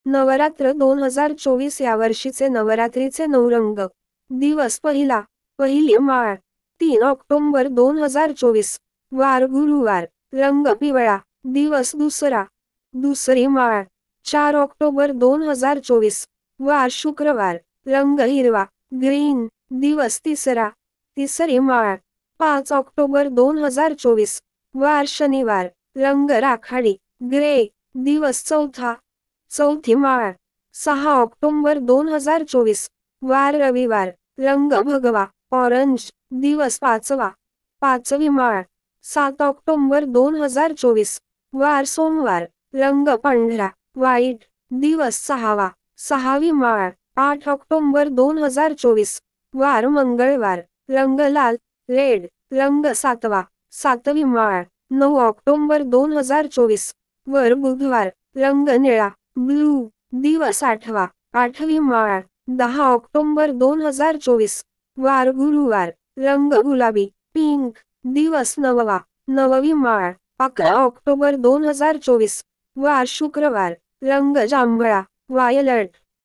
नवरात्र 2024 या वर्षीचे नवरात्रीचे 9 रंग. दिवस पहिला, पहिली माळ, 3 ऑक्टोबर 2024, वार गुरुवार, रंग पिवळा. दिवस दुसरा, दुसरी माळ, 4 ऑक्टोबर 2024, वार शुक्रवार, रंग हिरवा, ग्रीन. दिवस तिसरा, तिसरी माळ, 5 ऑक्टोबर 2024, वार शनिवार, रंग राखाडी, ग्रे. दिवस चौथा, चौथी माळ, 6 ऑक्टोबर 2024, वार रविवार, रंग भगवा, ऑरेंज. दिवस पाचवा, पाचवी माळ, 7 ऑक्टोबर 2024, वार सोमवार, रंग पांढरा, व्हाईट. दिवस सहावा, सहावी माळ, 8 ऑक्टोबर 2024, वार मंगळवार, रंग लाल, रेड. रंग सातवा, सातवी माळ, 9 ऑक्टोबर 2024, वर बुधवार, रंग निळा, ब्लू. दिवस आठवा, आठवी माळ, 10 ऑक्टोबर 2024, वार गुरुवार, रंग गुलाबी, पिंक. दिवस नववा, नववी माळ, 11 ऑक्टोबर 2024, वार शुक्रवार, रंग जांभळा, वायलट.